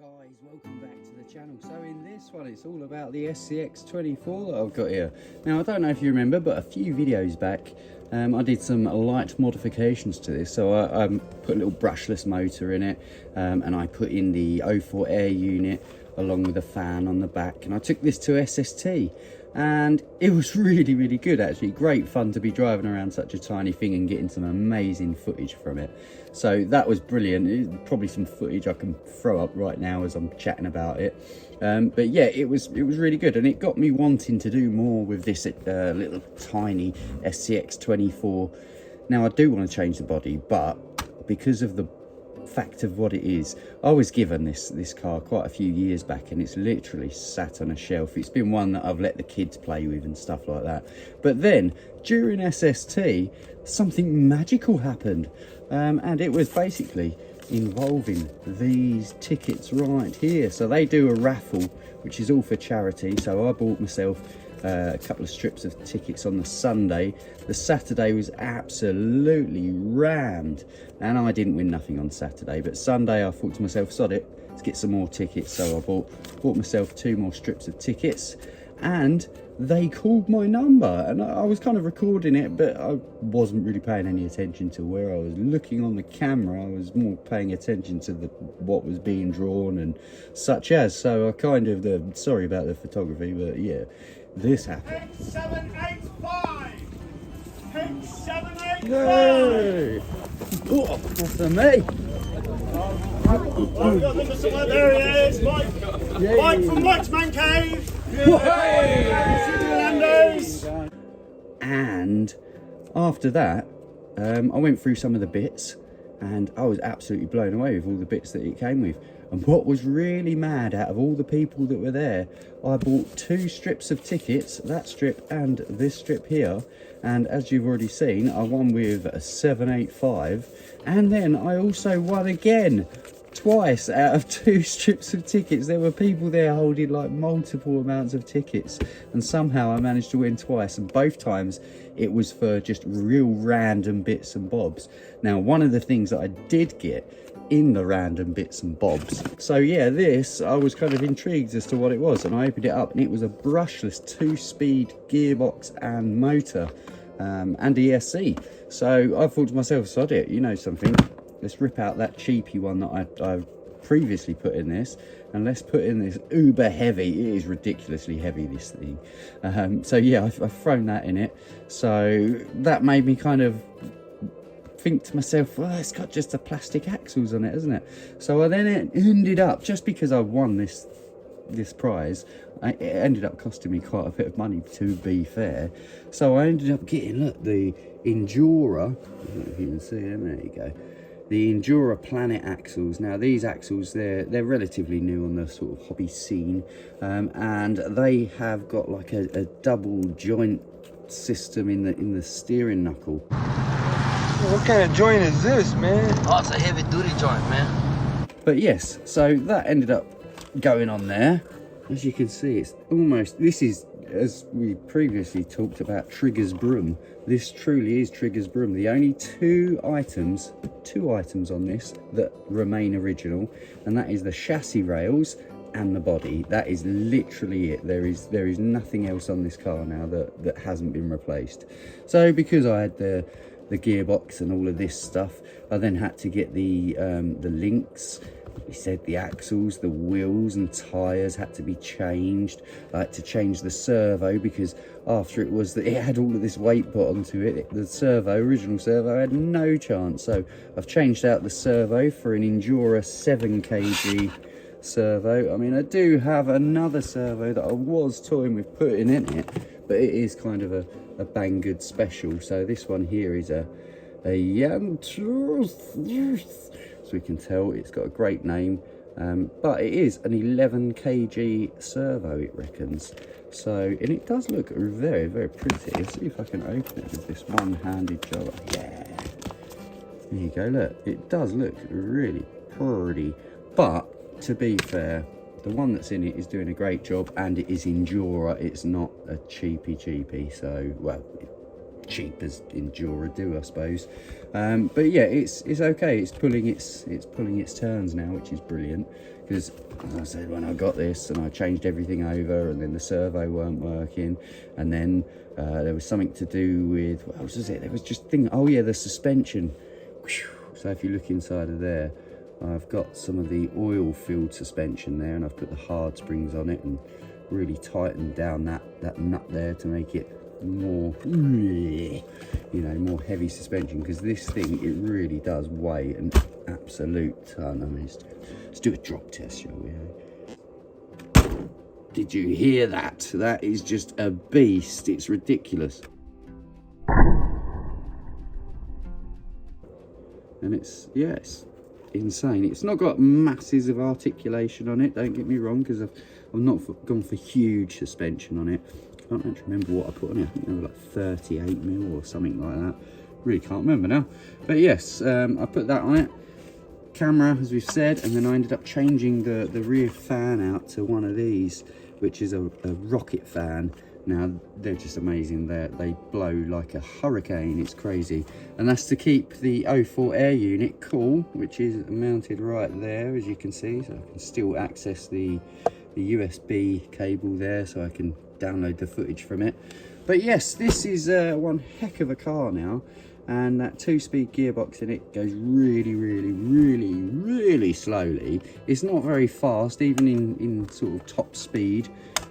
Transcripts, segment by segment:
Guys, welcome back to the channel. So in this one it's all about the SCX24 that I've got here. Now I don't know if you remember, but a few videos back I did some light modifications to this. So I put a little brushless motor in it, and I put in the O4 air unit along with a fan on the back, and I took this to SST and it was really good actually. Great fun to be driving around such a tiny thing and getting some amazing footage from it. So that was brilliant. Probably some footage I can throw up right now as I'm chatting about it. But yeah, it was really good, and it got me wanting to do more with this little tiny SCX24. Now I do want to change the body, but because of the fact of what it is, I was given this car quite a few years back, and it's literally sat on a shelf. It's been one that I've let the kids play with and stuff like that. But then during SST something magical happened, and it was basically involving these tickets right here. So they do a raffle which is all for charity, so I bought myself a couple of strips of tickets on the Sunday. The Saturday was absolutely rammed, and I didn't win nothing on Saturday. But Sunday I thought to myself, sod it, let's get some more tickets. So I bought myself 2 more strips of tickets, and they called my number, and I was kind of recording it, but I wasn't really paying any attention to where I was looking on the camera. I was more paying attention to what was being drawn and such as. So I kind of, sorry about the photography, but yeah, this happened. 785! 785! Yay! Oh, that's for me. I've got number somewhere. There he is, Mike. Yay. Mike from Mike's Man Cave. Landos. And after that, I went through some of the bits, and I was absolutely blown away with all the bits that it came with. And what was really mad, out of all the people that were there, I bought 2 strips of tickets, that strip and this strip here. And as you've already seen, I won with a 785. And then I also won again, twice out of 2 strips of tickets. There were people there holding like multiple amounts of tickets, and somehow I managed to win twice, and both times it was for just real random bits and bobs. Now, one of the things that I did get in the random bits and bobs, so yeah, this, I was kind of intrigued as to what it was, and I opened it up, and it was a brushless 2-speed gearbox and motor, and ESC. So I thought to myself, sod it, you know something, let's rip out that cheapy one that I previously put in this, and let's put in this uber heavy. It is ridiculously heavy, this thing. So yeah, I've thrown that in it. So that made me kind of think to myself, well, it's got just the plastic axles on it, isn't it? So I then ended up, just because I won this prize, it ended up costing me quite a bit of money, to be fair. So I ended up getting, look, the Endura, I don't know if you can see them, there you go, the Endura Planet axles. Now these axles, they're relatively new on the sort of hobby scene, and they have got like a double joint system in the steering knuckle. What kind of joint is this, man? Oh, it's a heavy duty joint, man. But yes, so that ended up going on there. As you can see, it's almost, this is, as we previously talked about, Trigger's broom. This truly is Trigger's broom. The only two items on this that remain original, and that is the chassis rails and the body. That is literally it. There is nothing else on this car now that hasn't been replaced. So because I had the gearbox and all of this stuff, I then had to get the links. We said the axles, the wheels and tyres had to be changed. I had to change the servo, because after it had all of this weight put onto it, the original servo had no chance. So I've changed out the servo for an Endura 7 kg servo. I mean, I do have another servo that I was toying with putting in it, but it is kind of a bang good special. So this one here is a Yantus. So we can tell it's got a great name, but it is an 11 kg servo, it reckons. So, and it does look very pretty. Let's see if I can open it with this one-handed job. Yeah, there you go. Look, it does look really pretty, but to be fair, the one that's in it is doing a great job, and it is Endura. It's not a cheapy. So, well, cheap as Endura do, I suppose. But yeah, it's okay. It's pulling its turns now, which is brilliant. Because as I said, when I got this and I changed everything over, and then the servo weren't working, and then there was something to do with, what else was it? There was just oh yeah, the suspension. So if you look inside of there, I've got some of the oil-filled suspension there, and I've put the hard springs on it and really tightened down that nut there to make it more, you know, more heavy suspension, because this thing, it really does weigh an absolute ton. I mean, let's do a drop test, shall we? Did you hear that? That is just a beast. It's ridiculous. And it's insane. It's not got masses of articulation on it, don't get me wrong, because I've not gone for huge suspension on it. I can't actually remember what I put on it. I think they were like 38mm or something like that. Really can't remember now. But yes, I put that on it. Camera, as we've said, and then I ended up changing the rear fan out to one of these, which is a rocket fan. Now, they're just amazing. They blow like a hurricane. It's crazy. And that's to keep the 04 air unit cool, which is mounted right there, as you can see. So I can still access the USB cable there, so I can download the footage from it. But yes, this is one heck of a car now. And that 2-speed gearbox in it goes really, really, really, really slowly. It's not very fast, even in sort of top speed.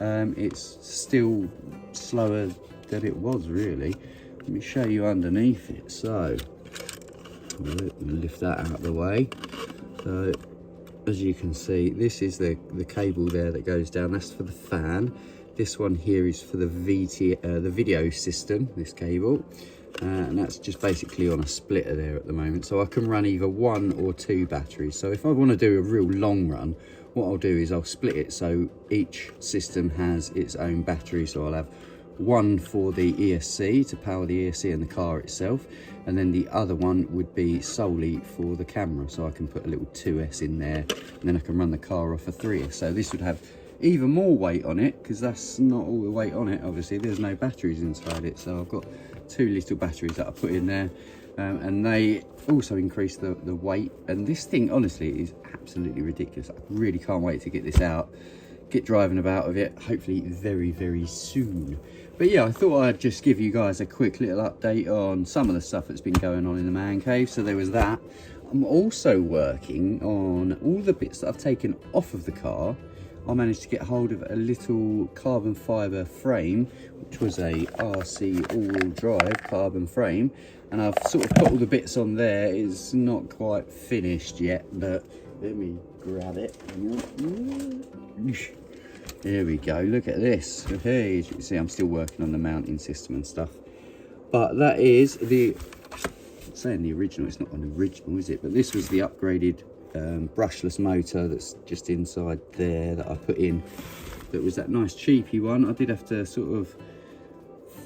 It's still slower than it was, really. Let me show you underneath it. So, let me lift that out of the way. So, as you can see, this is the cable there that goes down. That's for the fan. This one here is for the video system, this cable. And that's just basically on a splitter there at the moment, so I can run either 1 or 2 batteries. So if I want to do a real long run, what I'll do is I'll split it so each system has its own battery. So I'll have one for the ESC to power the ESC and the car itself, and then the other one would be solely for the camera, so I can put a little 2S in there, and then I can run the car off a 3S. So this would have even more weight on it, because that's not all the weight on it. Obviously there's no batteries inside it, so I've got 2 little batteries that I put in there, and they also increase the weight. And this thing honestly is absolutely ridiculous. I really can't wait to get this out, get driving about with it, hopefully very, very soon. But yeah, I thought I'd just give you guys a quick little update on some of the stuff that's been going on in the man cave. So there was that. I'm also working on all the bits that I've taken off of the car. I managed to get hold of a little carbon fibre frame, which was a RC all-wheel drive carbon frame, and I've sort of put all the bits on there. It's not quite finished yet, but let me grab it. There we go, look at this. Hey, as you can see, I'm still working on the mounting system and stuff. But that is I'm saying the original, it's not an original, is it? But this was the upgraded brushless motor that's just inside there that I put in. That was that nice cheapy one. I did have to sort of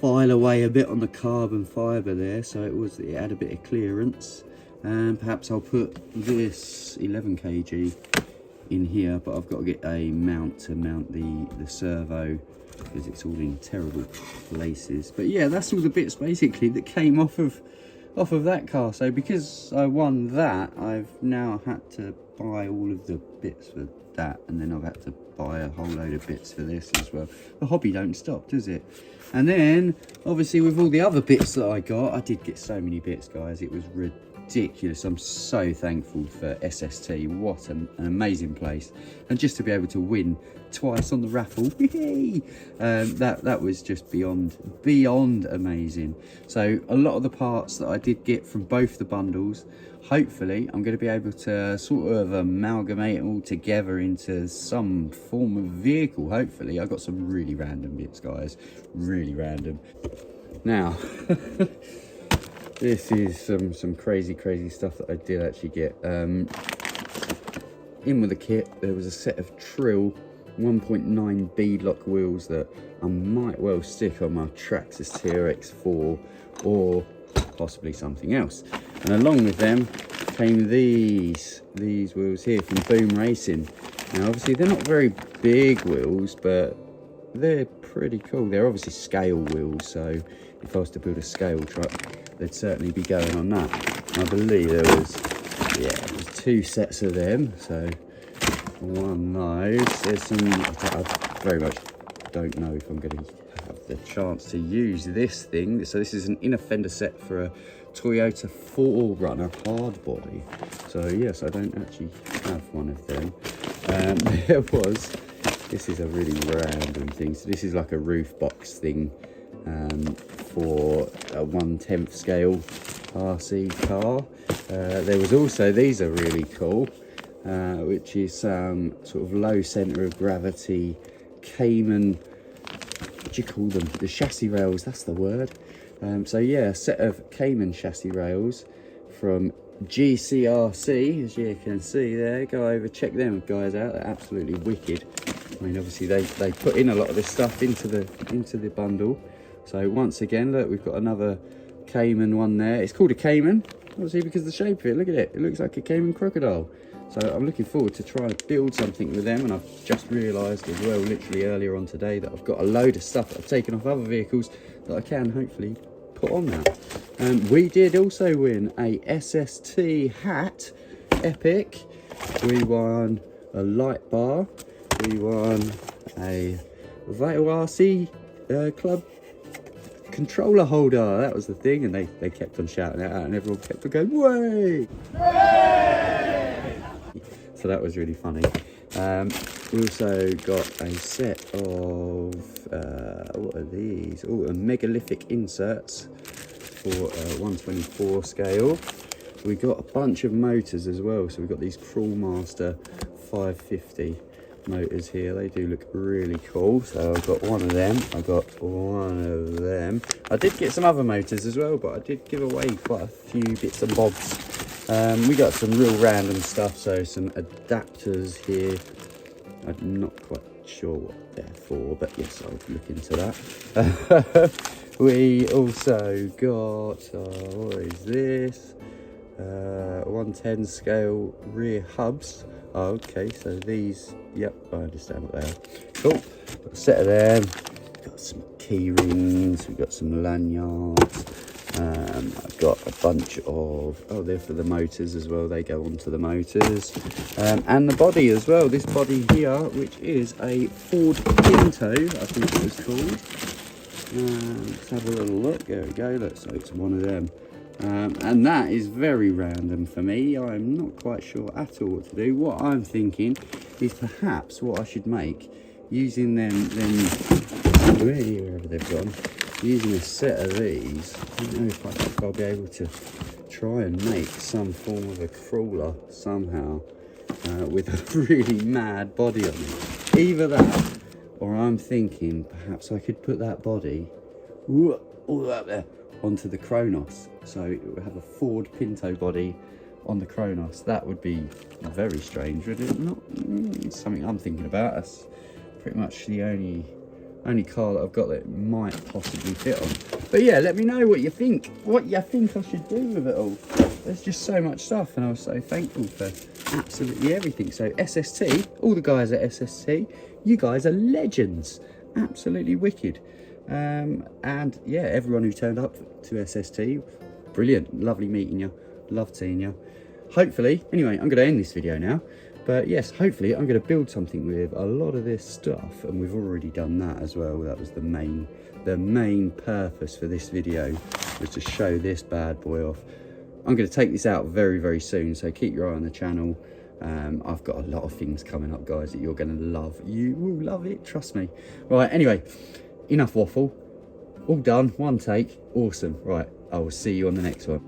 file away a bit on the carbon fibre there, so it had a bit of clearance. And perhaps I'll put this 11 kg in here, but I've got to get a mount to mount the servo, because it's all in terrible places. But yeah, that's all the bits basically that came off of that car. So because I won that, I've now had to buy all of the bits for that, and then I've had to buy a whole load of bits for this as well. The hobby don't stop, does it? And then obviously with all the other bits that I got, I did get so many bits, guys. It was ridiculous. I'm so thankful for SST. What an amazing place. And just to be able to win twice on the raffle, that was just beyond amazing. So a lot of the parts that I did get from both the bundles, hopefully I'm going to be able to sort of amalgamate them all together into some form of vehicle. Hopefully. I got some really random bits, guys, really random. Now this is some crazy stuff that I did actually get. In with the kit, there was a set of Trill 1.9 beadlock wheels that I might well stick on my Traxxas TRX4 or possibly something else. And along with them came these wheels here from Boom Racing. Now obviously they're not very big wheels, but they're pretty cool. They're obviously scale wheels, so if I was to build a scale truck, they'd certainly be going on that. I believe there was, yeah, there's 2 sets of them, so one of those. There's some, I very much don't know if I'm going to have the chance to use this thing. So this is an inner fender set for a Toyota 4Runner hardbody. So yes, I don't actually have one of them. There was, this is a really random thing. So this is like a roof box thing for a 1/10 scale RC car. There was also, these are really cool, which is sort of low centre of gravity Cayman, what do you call them? The chassis rails, that's the word. So yeah, a set of Cayman chassis rails from GCRC, as you can see there. Go over, check them guys out, they're absolutely wicked. I mean, obviously they put in a lot of this stuff into the bundle. So once again, look, we've got another Cayman one there. It's called a Cayman, obviously because of the shape of it. Look at it, it looks like a Cayman crocodile. So I'm looking forward to trying to build something with them, and I've just realised as well, literally earlier on today, that I've got a load of stuff that I've taken off other vehicles that I can hopefully put on that. We did also win a SST hat, epic. We won a light bar. We won a Vital RC Club controller holder. That was the thing, and they kept on shouting it out, and everyone kept on going, "Way!" So that was really funny. We also got a set of what are these? Oh, a megalithic inserts for a 1/24 scale. We got a bunch of motors as well. So we've got these Crawlmaster 550 motors here. They do look really cool. So I've got one of them. I got one of them. I did get some other motors as well, but I did give away quite a few bits and bobs. We got some real random stuff. So some adapters here. I'm not quite sure what they're for, but yes, I'll look into that. We also got, what is this? 1/10 scale rear hubs. Oh, okay, so these, yep, I understand what they are. Cool, got a set of them. Got some key rings, we've got some lanyards. I've got a bunch of, oh, they're for the motors as well, they go onto the motors. And the body as well, this body here, which is a Ford Pinto, I think it was called. Let's have a little look, there we go, look, so it's one of them. And that is very random for me. I'm not quite sure at all what to do. What I'm thinking is perhaps what I should make, using them wherever they've gone, using a set of these. I don't know if I'll be able to try and make some form of a crawler somehow with a really mad body on it. Either that, or I'm thinking perhaps I could put that body all up there onto the Kronos, so it would have a Ford Pinto body on the Kronos. That would be very strange, would it not? It's something I'm thinking about. That's pretty much the only car that I've got that might possibly fit on. But yeah, let me know what you think I should do with it all. There's just so much stuff, and I was so thankful for absolutely everything. So SST, all the guys at SST, you guys are legends, absolutely wicked. And yeah, everyone who turned up to SST, brilliant, lovely meeting you, loved seeing you. Hopefully, anyway, I'm going to end this video now, but yes, hopefully I'm going to build something with a lot of this stuff, and we've already done that as well. That was the main purpose for this video, was to show this bad boy off. I'm going to take this out very, very soon, so keep your eye on the channel. I've got a lot of things coming up, guys, that you're going to love. You will love it, trust me. Right, anyway, enough waffle, all done, one take, awesome. Right, I will see you on the next one.